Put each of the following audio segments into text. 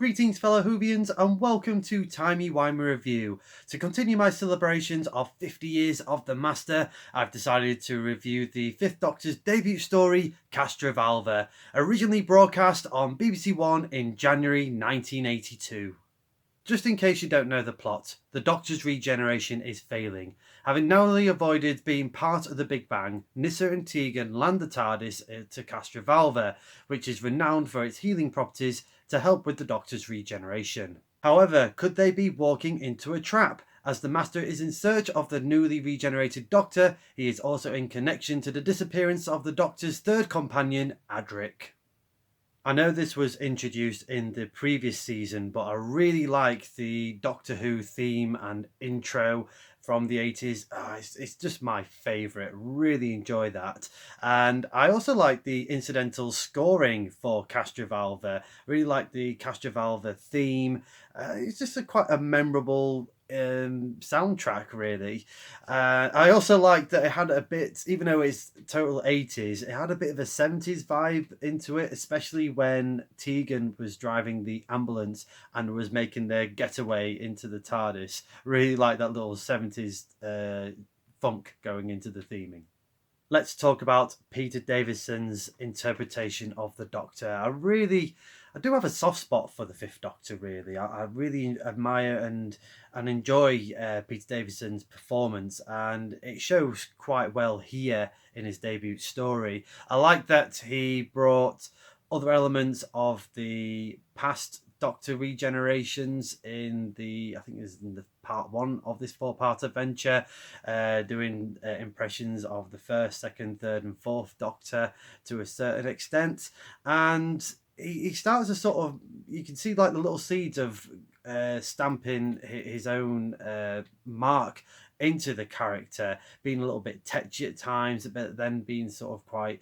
Greetings fellow Whovians and welcome to Timey-wimey Review. To continue my celebrations of 50 years of the Master, I've decided to review the Fifth Doctor's debut story, Castrovalva, originally broadcast on BBC One in January 1982. Just in case you don't know the plot, the Doctor's regeneration is failing. Having narrowly avoided being part of the Big Bang, Nyssa and Tegan land the TARDIS to Castrovalva, which is renowned for its healing properties to help with the Doctor's regeneration. However, could they be walking into a trap? As the Master is in search of the newly regenerated Doctor, he is also in connection to the disappearance of the Doctor's third companion, Adric. I know this was introduced in the previous season, but I really like the Doctor Who theme and intro from the 80s. It's just my favourite. Really enjoy that. And I also like the incidental scoring for Castrovalva. Really like the Castrovalva theme. It's just quite a memorable soundtrack, really. I also like that it had a bit, even though it's total 80s, it had a bit of a 70s vibe into it, especially when Tegan was driving the ambulance and was making their getaway into the TARDIS. Really like that little 70s funk going into the theming. Let's talk about Peter Davison's interpretation of the Doctor. I do have a soft spot for the Fifth Doctor, really. I really admire and enjoy Peter Davison's performance, and it shows quite well here in his debut story. I like that he brought other elements of the past Doctor regenerations in the, I think it was in the part one of this four-part adventure, doing impressions of the first, second, third and fourth Doctor to a certain extent. And he starts to sort of, you can see like the little seeds of stamping his own mark into the character, being a little bit tetchy at times, but then being sort of quite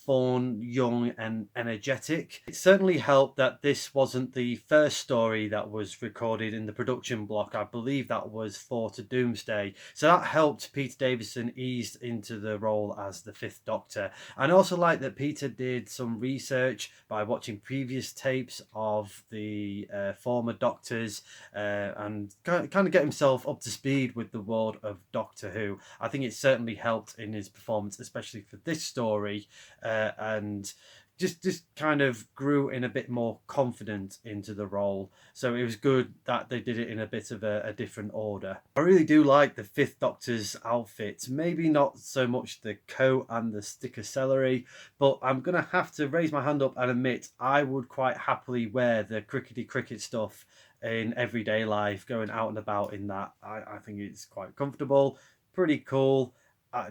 fun, young and energetic. It certainly helped that this wasn't the first story that was recorded in the production block. I believe that was For to Doomsday. So that helped Peter Davison ease into the role as the Fifth Doctor. And I also like that Peter did some research by watching previous tapes of the former Doctors and kind of get himself up to speed with the world of Doctor Who. I think it certainly helped in his performance, especially for this story. And just kind of grew in a bit more confident into the role. So it was good that they did it in a bit of a different order. I really do like the Fifth Doctor's outfit. Maybe not so much the coat and the stick of celery, but I'm going to have to raise my hand up and admit I would quite happily wear the crickety cricket stuff in everyday life, going out and about in that. I think it's quite comfortable, pretty cool. I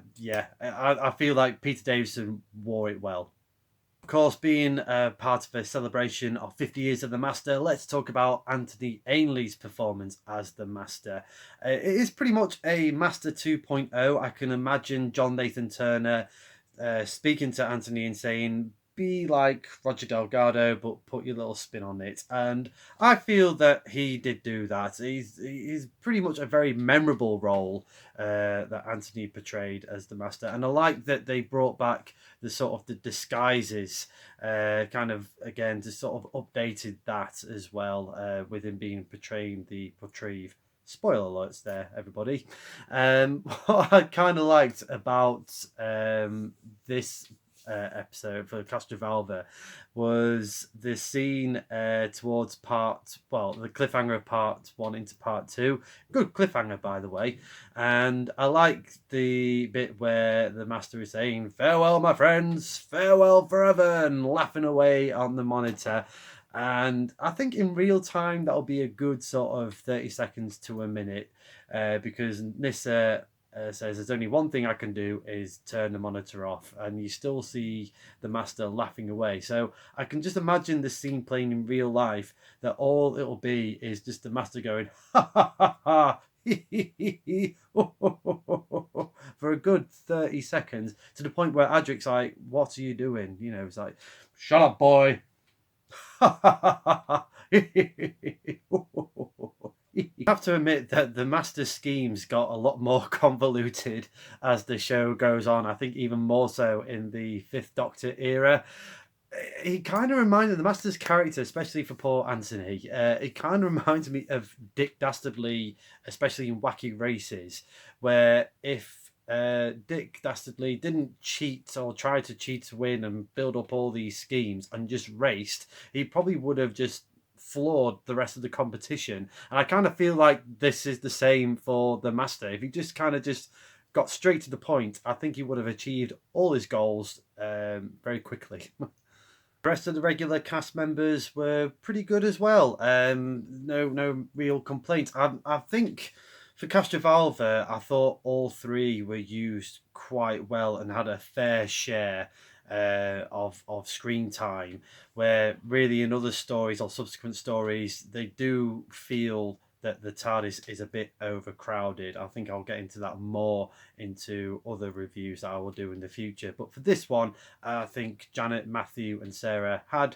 feel like Peter Davison wore it well. Of course, being part of a celebration of 50 years of the Master, let's talk about Anthony Ainley's performance as the Master. It is pretty much a Master 2.0. I can imagine John Nathan Turner speaking to Anthony and saying, be like Roger Delgado, but put your little spin on it. And I feel that he did do that. He's pretty much a very memorable role that Anthony portrayed as the Master. And I like that they brought back the sort of the disguises, kind of, again, to sort of updated that as well, with him being portraying the Portreeve. Spoiler alerts there, everybody. What I kind of liked about this episode for Castrovalva was the scene towards the cliffhanger of part one into part two. Good cliffhanger, by the way. And I like the bit where the Master is saying, farewell my friends, farewell forever, and laughing away on the monitor. And I think in real time that'll be a good sort of 30 seconds to a minute, because Nyssa says there's only one thing I can do is turn the monitor off, and you still see the Master laughing away. So I can just imagine the scene playing in real life, that all it'll be is just the Master going ha ha ha ha for a good 30 seconds, to the point where Adric's like, what are you doing? You know, it's like, shut up, boy. You have to admit that the Master schemes got a lot more convoluted as the show goes on. I think even more so in the Fifth Doctor era. he kind of reminded the Master's character, especially for poor Anthony. It kind of reminds me of Dick Dastardly, especially in Wacky Races, where if Dick Dastardly didn't cheat or try to cheat to win and build up all these schemes and just raced, he probably would have just floored the rest of the competition. And I kind of feel like this is the same for the Master. If he just got straight to the point, I think he would have achieved all his goals very quickly. The rest of the regular cast members were pretty good as well. No real complaints. I think for Castrovalva, I thought all three were used quite well and had a fair share of screen time. Where really in other stories or subsequent stories, they do feel that the TARDIS is a bit overcrowded. I think I'll get into that more into other reviews that I will do in the future. But for this one, I think Janet, Matthew and Sarah had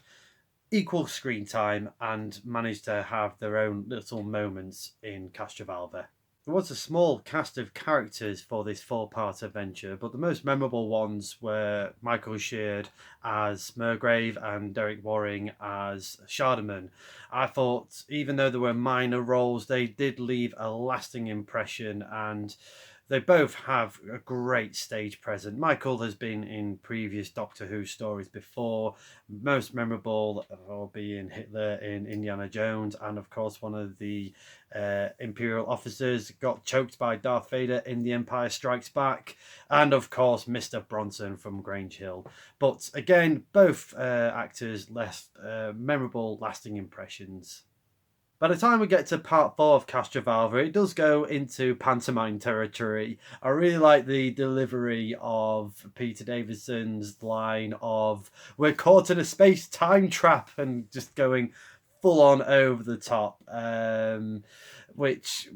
equal screen time and managed to have their own little moments in Castrovalva. There was a small cast of characters for this four-part adventure, but the most memorable ones were Michael Sheard as Murgrave and Derek Waring as Shardaman. I thought, even though there were minor roles, they did leave a lasting impression, and they both have a great stage presence. Michael has been in previous Doctor Who stories before, most memorable for being Hitler in Indiana Jones, and of course one of the Imperial officers got choked by Darth Vader in The Empire Strikes Back, and of course Mr. Bronson from Grange Hill. But again, both actors left memorable, lasting impressions. By the time we get to part 4 of Castrovalva, it does go into pantomime territory. I really like the delivery of Peter Davison's line of, "We're caught in a space-time trap," and just going full on over the top, which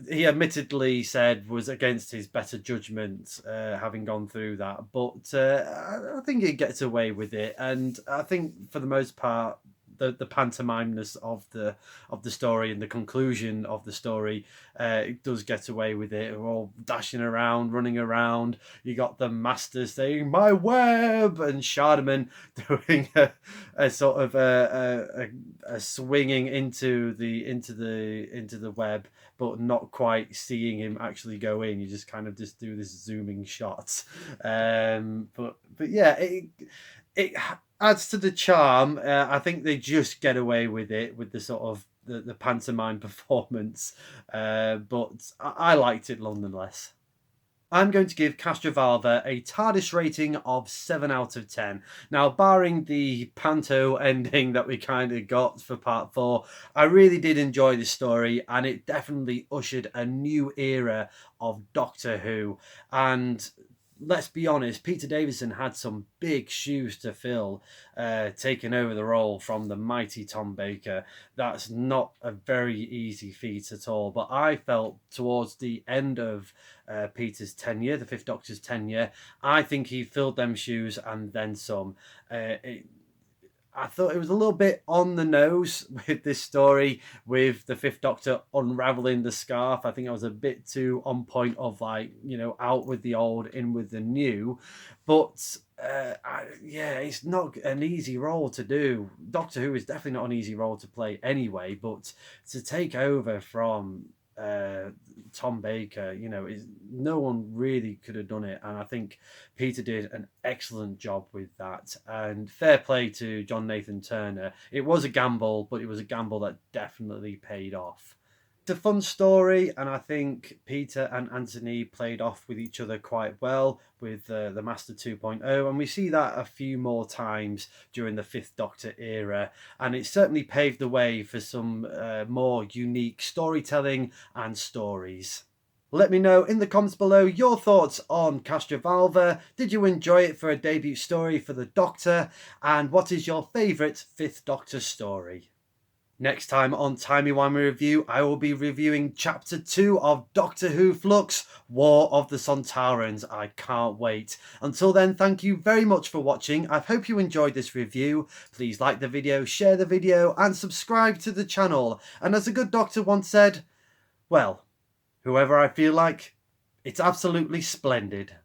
he admittedly said was against his better judgment, having gone through that. But I think he gets away with it, and I think for the most part, the pantomimeness of the story and the conclusion of the story, it does get away with it. We're all dashing around, running around. You got the Master saying "my web" and Shardaman doing a sort of a swinging into the web, but not quite seeing him actually go in. You just kind of just do this zooming shot. But yeah, it adds to the charm. I think they just get away with it with the sort of the pantomime performance, but I liked it nonetheless. I'm going to give Castrovalva a TARDIS rating of 7 out of 10. Now, barring the panto ending that we kind of got for part 4, I really did enjoy this story, and it definitely ushered a new era of Doctor Who. And let's be honest, Peter Davison had some big shoes to fill, taking over the role from the mighty Tom Baker. That's not a very easy feat at all. But I felt towards the end of Peter's tenure, the Fifth Doctor's tenure, I think he filled them shoes and then some. I thought it was a little bit on the nose with this story, with the Fifth Doctor unraveling the scarf. I think I was a bit too on point of, like, out with the old, in with the new. But yeah, it's not an easy role to do. Doctor Who is definitely not an easy role to play anyway, but to take over from Tom Baker, no one really could have done it, and I think Peter did an excellent job with that. And fair play to John Nathan Turner. It was a gamble, but it was a gamble that definitely paid off. It's a fun story, and I think Peter and Anthony played off with each other quite well with the Master 2.0, and we see that a few more times during the Fifth Doctor era, and it certainly paved the way for some more unique storytelling and stories. Let me know in the comments below your thoughts on Castrovalva. Did you enjoy it for a debut story for the Doctor? And what is your favourite Fifth Doctor story? Next time on Timey-Wimey Review, I will be reviewing Chapter 2 of Doctor Who Flux, War of the Sontarans. I can't wait. Until then, thank you very much for watching. I hope you enjoyed this review. Please like the video, share the video, and subscribe to the channel. And as a good doctor once said, well, whoever I feel like, it's absolutely splendid.